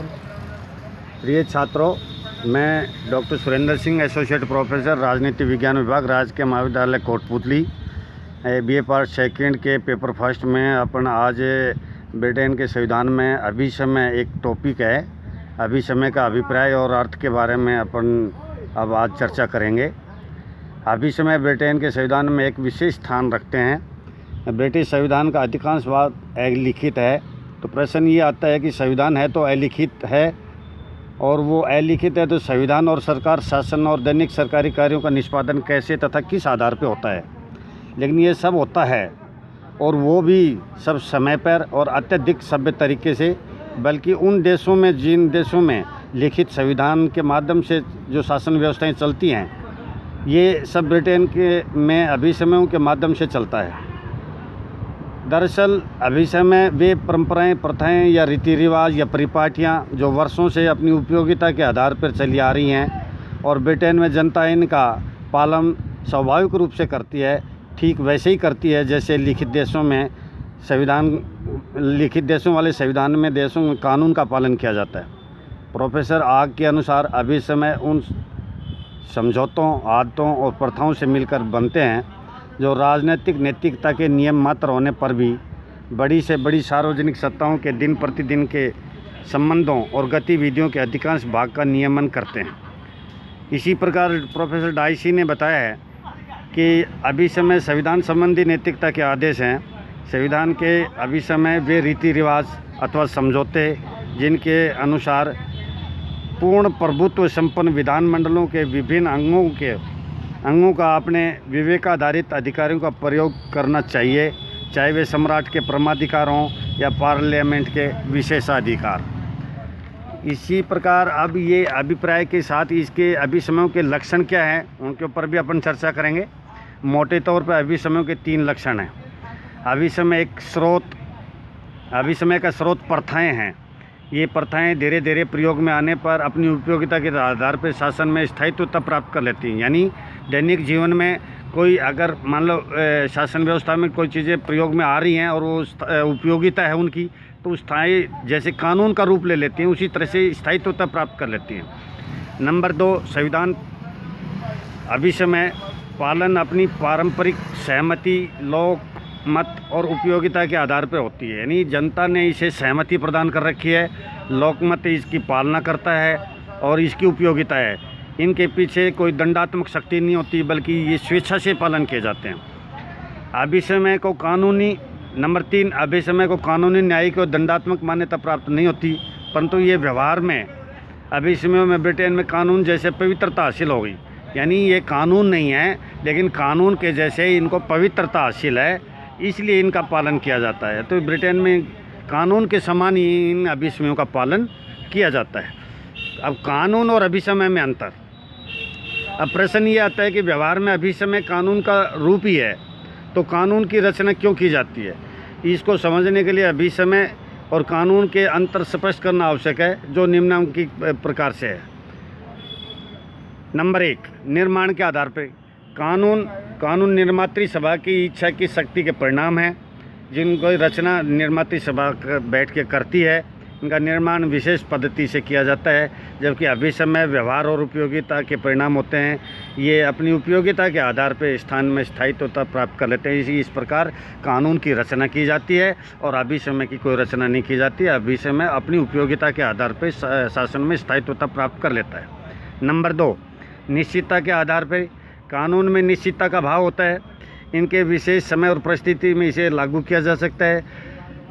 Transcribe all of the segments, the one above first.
प्रिय छात्रों, मैं doctor Surendra Singh, associate professor राजनीति विज्ञान विभाग, राजकीय महाविद्यालय कोटपुतली, बीए पार्ट सेकंड के पेपर फर्स्ट में अपन आज ब्रिटेन के संविधान में अभिसमय एक टॉपिक है। अभिसमय का अभिप्राय और अर्थ के बारे में अपन अब आज चर्चा करेंगे। अभिसमय ब्रिटेन के संविधान में एक विशेष स्थान रखते हैं। ब्रिटिश संविधान का अधिकांश भाग अलिखित है, तो प्रश्न ये आता है कि संविधान है तो अलिखित है, और वो अलिखित है तो संविधान और सरकार शासन और दैनिक सरकारी कार्यों का निष्पादन कैसे तथा किस आधार पर होता है। लेकिन ये सब होता है, और वो भी सब समय पर और अत्यधिक सभ्य तरीके से, बल्कि उन देशों में जिन देशों में लिखित संविधान के माध्यम से जो शासन व्यवस्थाएं चलती हैं, ये सब ब्रिटेन के में अभिसमयों के माध्यम से चलता है। दरअसल अभिसमय वे परंपराएं, प्रथाएं या रीति रिवाज या परिपाटियाँ जो वर्षों से अपनी उपयोगिता के आधार पर चली आ रही हैं और ब्रिटेन में जनता इनका पालन स्वाभाविक रूप से करती है, ठीक वैसे ही करती है जैसे लिखित देशों वाले संविधान में देशों में कानून का पालन किया जाता है। प्रोफेसर आग के अनुसार अभिसमय उन समझौतों, आदतों और प्रथाओं से मिलकर बनते हैं जो राजनीतिक नैतिकता के नियम मात्र होने पर भी बड़ी से बड़ी सार्वजनिक सत्ताओं के दिन प्रतिदिन के संबंधों और गतिविधियों के अधिकांश भाग का नियमन करते हैं। इसी प्रकार प्रोफेसर डाइसी ने बताया है कि अभिसमय संविधान संबंधी नैतिकता के आदेश हैं। संविधान के अभिसमय वे रीति रिवाज अथवा समझौते जिनके अनुसार पूर्ण प्रभुत्व संपन्न विधानमंडलों के विभिन्न अंगों का अपने विवेकाधारित अधिकारियों का प्रयोग करना चाहिए, चाहे वे सम्राट के परमाधिकार हों या पार्लियामेंट के विशेषाधिकार। इसी प्रकार अब ये अभिप्राय के साथ इसके अभिसमयों के लक्षण क्या हैं, उनके ऊपर भी अपन चर्चा करेंगे। मोटे तौर पर अभिसमयों के 3 लक्षण हैं। अभिसमय का स्रोत प्रथाएं हैं। ये प्रथाएं धीरे धीरे प्रयोग में आने पर अपनी उपयोगिता के आधार पर शासन में स्थायित्व प्राप्त कर लेती हैं। यानी दैनिक जीवन में कोई अगर मान लो शासन व्यवस्था में कोई चीज़ें प्रयोग में आ रही हैं और वो उपयोगिता है उनकी, तो स्थायी जैसे कानून का रूप ले लेती हैं, उसी तरह से स्थायित्व प्राप्त कर लेती हैं। नंबर 2, संविधान अभिसमय पालन अपनी पारंपरिक सहमति, लोक मत और उपयोगिता के आधार पर होती है। यानी जनता ने इसे सहमति प्रदान कर रखी है, लोकमत इसकी पालना करता है और इसकी उपयोगिता है। इनके पीछे कोई दंडात्मक शक्ति नहीं होती, बल्कि ये स्वेच्छा से पालन किए जाते हैं। अभिसमय को कानूनी नंबर 3, अभिसमय को कानूनी, न्यायिक और दंडात्मक मान्यता प्राप्त नहीं होती, परंतु ये व्यवहार में अभिसमयों में ब्रिटेन में कानून जैसे पवित्रता हासिल हो गई। यानी ये कानून नहीं है, लेकिन कानून के जैसे ही इनको पवित्रता हासिल है, इसलिए इनका पालन किया जाता है। तो ब्रिटेन में कानून के समान ही इन अभिसमयों का पालन किया जाता है। अब कानून और अभिसमय में अंतर। अब प्रश्न ये आता है कि व्यवहार में अभिसमय कानून का रूप ही है, तो कानून की रचना क्यों की जाती है? इसको समझने के लिए अभिसमय और कानून के अंतर स्पष्ट करना आवश्यक है, जो निम्नलिखित प्रकार से है। नंबर 1, निर्माण के आधार पर कानून निर्मात्री सभा की इच्छा की शक्ति के परिणाम है। जिनको रचना निर्मात्री सभा बैठ के करती है, इनका निर्माण विशेष पद्धति से किया जाता है, जबकि अभिसमय व्यवहार और उपयोगिता के परिणाम होते हैं। ये अपनी उपयोगिता के आधार पर स्थान में स्थायित्व प्राप्त कर लेते हैं। इस प्रकार कानून की रचना की जाती है और अभिसमय की कोई रचना नहीं की जाती है। अभिसमय अपनी उपयोगिता के आधार पर शासन में स्थायित्व प्राप्त कर लेता है। नंबर 2, निश्चितता के आधार पर कानून में निश्चितता का भाव होता है। इनके विशेष समय और परिस्थिति में इसे लागू किया जा सकता है,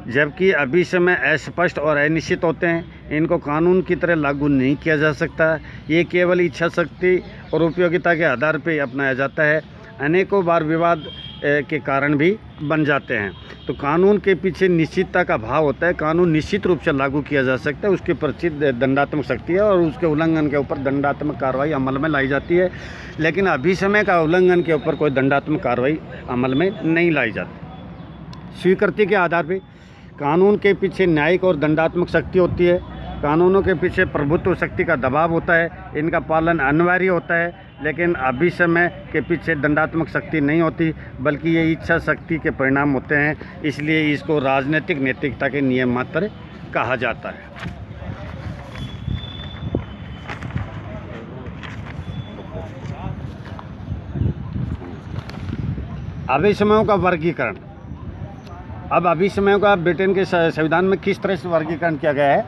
जबकि अभिसमय अस्पष्ट और अनिश्चित होते हैं। इनको कानून की तरह लागू नहीं किया जा सकता। ये केवल इच्छा शक्ति और उपयोगिता के आधार पर अपनाया जाता है। अनेकों बार विवाद के कारण भी बन जाते हैं। तो कानून के पीछे निश्चितता का भाव होता है। कानून निश्चित रूप से लागू किया जा सकता है, उसके प्रचित दंडात्मक शक्ति है और उसके उल्लंघन के ऊपर दंडात्मक कार्रवाई अमल में लाई जाती है। लेकिन अभिसमय का उल्लंघन के ऊपर कोई दंडात्मक कार्रवाई अमल में नहीं लाई जाती। स्वीकृति के आधार पर कानून के पीछे न्यायिक और दंडात्मक शक्ति होती है। कानूनों के पीछे प्रभुत्व शक्ति का दबाव होता है, इनका पालन अनिवार्य होता है। लेकिन अभिसमय के पीछे दंडात्मक शक्ति नहीं होती, बल्कि ये इच्छा शक्ति के परिणाम होते हैं। इसलिए इसको राजनीतिक नैतिकता के नियम मात्र कहा जाता है। अभिसमयों का वर्गीकरण। अब अभिसमयों का ब्रिटेन के संविधान में किस तरह से वर्गीकरण किया गया है?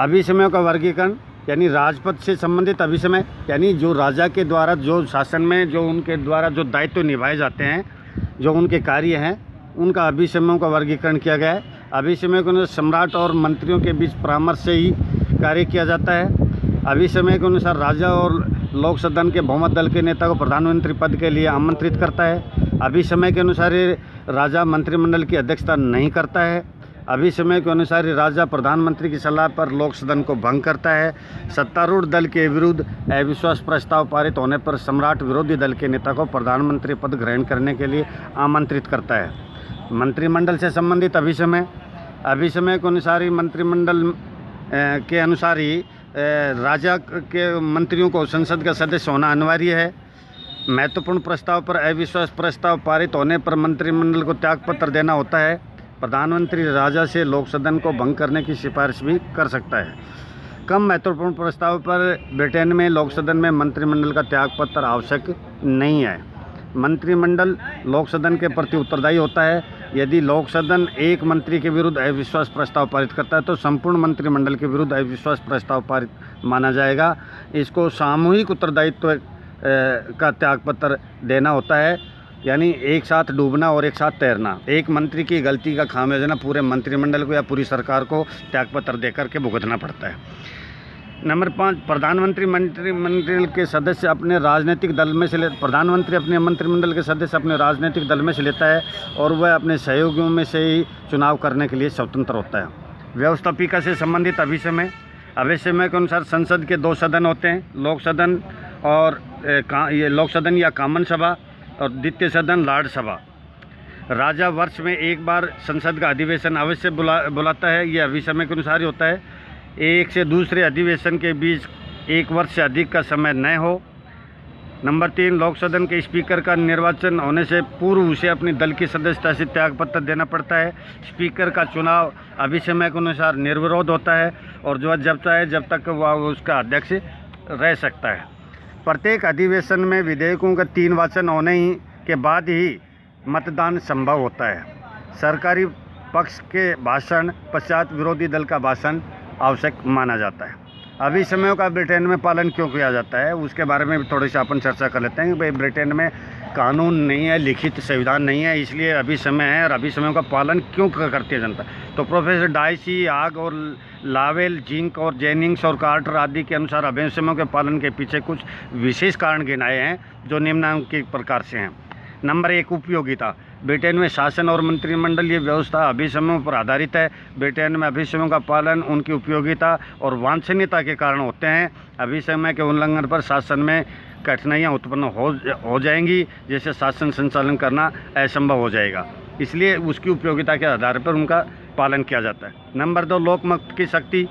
अभिसमयों का वर्गीकरण यानी राजपद से संबंधित अभिसमय, यानी जो राजा के द्वारा जो शासन में जो उनके द्वारा जो दायित्व निभाए जाते हैं, जो उनके कार्य हैं, उनका अभिसमयों का वर्गीकरण किया गया है। अभिसमय को सम्राट और मंत्रियों के बीच परामर्श से ही कार्य किया जाता है। अभिसमय के अनुसार राजा और लोक सदन के बहुमत दल के नेता को प्रधानमंत्री पद के लिए आमंत्रित करता है। अभिसमय के अनुसार राजा मंत्रिमंडल की अध्यक्षता नहीं करता है। अभिसमय के अनुसार राजा प्रधानमंत्री की सलाह पर लोक सदन को भंग करता है। सत्तारूढ़ दल के विरुद्ध अविश्वास प्रस्ताव पारित होने पर सम्राट विरोधी दल के नेता को प्रधानमंत्री पद ग्रहण करने के लिए आमंत्रित करता है। मंत्रिमंडल से संबंधित अभिसमय। अभिसमय के अनुसार ही मंत्रिमंडल के अनुसार ही राजा के मंत्रियों को संसद का सदस्य होना अनिवार्य है। महत्वपूर्ण प्रस्ताव पर अविश्वास प्रस्ताव पारित होने पर मंत्रिमंडल को त्यागपत्र देना होता है। प्रधानमंत्री राजा से लोक सदन को भंग करने की सिफारिश भी कर सकता है। कम महत्वपूर्ण प्रस्ताव पर ब्रिटेन में लोक सदन में मंत्रिमंडल का त्यागपत्र आवश्यक नहीं है। मंत्रिमंडल लोक सदन के प्रति उत्तरदायी होता है। यदि लोक सदन एक मंत्री के विरुद्ध अविश्वास प्रस्ताव पारित करता है तो संपूर्ण मंत्रिमंडल के विरुद्ध अविश्वास प्रस्ताव पारित माना जाएगा। इसको सामूहिक उत्तरदायित्व का त्यागपत्र देना होता है, यानी एक साथ डूबना और एक साथ तैरना। एक मंत्री की गलती का खामियाजा पूरे मंत्रिमंडल को या पूरी सरकार को त्यागपत्र देकर के भुगतना पड़ता है। नंबर 5, प्रधानमंत्री मंत्रिमंडल के सदस्य अपने राजनीतिक दल में से प्रधानमंत्री अपने मंत्रिमंडल के सदस्य अपने राजनीतिक दल में से लेता है और वह अपने सहयोगियों में से ही चुनाव करने के लिए स्वतंत्र होता है। व्यवस्थापिका से संबंधित अभिसमय। अभिसमय के अनुसार संसद के 2 सदन होते हैं, लोक सदन और ये लोक सदन या कॉमन सभा और द्वितीय सदन लॉर्ड सभा। राजा वर्ष में एक बार संसद का अधिवेशन अवश्य बुलाता है। ये अभिसमय के अनुसार ही होता है। एक से दूसरे अधिवेशन के बीच 1 वर्ष से अधिक का समय न हो। नंबर 3, लोक सदन के स्पीकर का निर्वाचन होने से पूर्व उसे अपनी दल की सदस्यता से त्यागपत्र देना पड़ता है। स्पीकर का चुनाव अभिसमय के अनुसार निर्विरोध होता है और जो जब चाहे जब तक वह उसका अध्यक्ष रह सकता है। प्रत्येक अधिवेशन में विधेयकों का 3 वाचन होने ही के बाद ही मतदान संभव होता है। सरकारी पक्ष के भाषण पश्चात विरोधी दल का भाषण आवश्यक माना जाता है। अभिसमयों का ब्रिटेन में पालन क्यों किया जाता है उसके बारे में भी थोड़ी सी अपन चर्चा कर लेते हैं। भाई, ब्रिटेन में कानून नहीं है, लिखित संविधान नहीं है, इसलिए अभिसमय है। और अभिसमयों का पालन क्यों करती है जनता? तो प्रोफेसर डाइसी, आग और लावेल, जिंक और जेनिंग्स और कार्टर आदि के अनुसार अभिसमयों के पालन के पीछे कुछ विशेष कारण गिनाए हैं जो निम्नलिखित प्रकार से हैं। नंबर 1, उपयोगिता। ब्रिटेन में शासन और मंत्रिमंडलीय व्यवस्था अभिसमयों पर आधारित है। ब्रिटेन में अभिसमयों का पालन उनकी उपयोगिता और वांछनीयता के कारण होते हैं। अभिसमय के उल्लंघन पर शासन में कठिनाइयाँ उत्पन्न हो जाएंगी, जैसे शासन संचालन करना असंभव हो जाएगा। इसलिए उसकी उपयोगिता के आधार पर उनका पालन किया जाता है। नंबर 2, लोकमत की शक्ति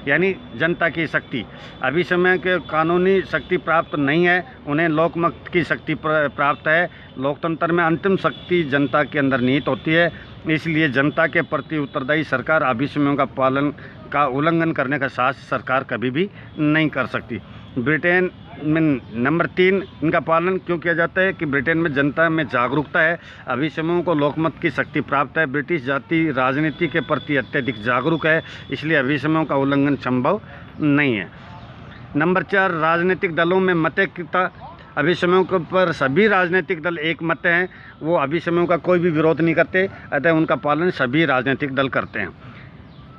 यानी जनता की शक्ति। अभिसमय के कानूनी शक्ति प्राप्त नहीं है, उन्हें लोकमत की शक्ति प्राप्त है। लोकतंत्र में अंतिम शक्ति जनता के अंदर निहित होती है, इसलिए जनता के प्रति उत्तरदायी सरकार अभिसमयों का पालन का उल्लंघन करने का साहस सरकार कभी भी नहीं कर सकती। ब्रिटेन में नंबर 3, इनका पालन क्यों किया जाता है कि ब्रिटेन में जनता में जागरूकता है। अभिसमयों को लोकमत की शक्ति प्राप्त है। ब्रिटिश जाति राजनीति के प्रति अत्यधिक जागरूक है, इसलिए अभिसमयों का उल्लंघन संभव नहीं है। नंबर 4, राजनीतिक दलों में मतैक्यता। अभिसमयों पर सभी राजनीतिक दल एक मत हैं, वो अभिसमयों का कोई भी विरोध नहीं करते, अतः उनका पालन सभी राजनीतिक दल करते हैं।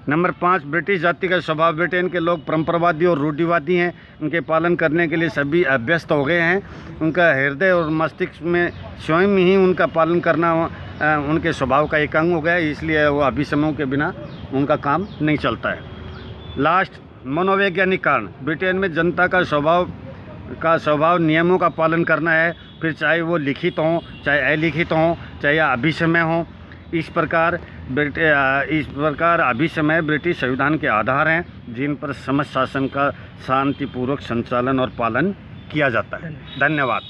नंबर 5, ब्रिटिश जाति का स्वभाव। ब्रिटेन के लोग परंपरावादी और रूढ़िवादी हैं, उनके पालन करने के लिए सभी अभ्यस्त हो गए हैं। उनका हृदय और मस्तिष्क में स्वयं ही उनका पालन करना उनके स्वभाव का एक अंग हो गया, इसलिए वो अभिसमयों के बिना उनका काम नहीं चलता है। लास्ट, मनोवैज्ञानिक कारण। ब्रिटेन में जनता का स्वभाव नियमों का पालन करना है, फिर चाहे वो लिखित हों, चाहे अलिखित हों, चाहे अभिसमय हों। इस प्रकार अभिसमय ब्रिटिश संविधान के आधार हैं, जिन पर समस्त शासन का शांतिपूर्वक संचालन और पालन किया जाता है। धन्यवाद।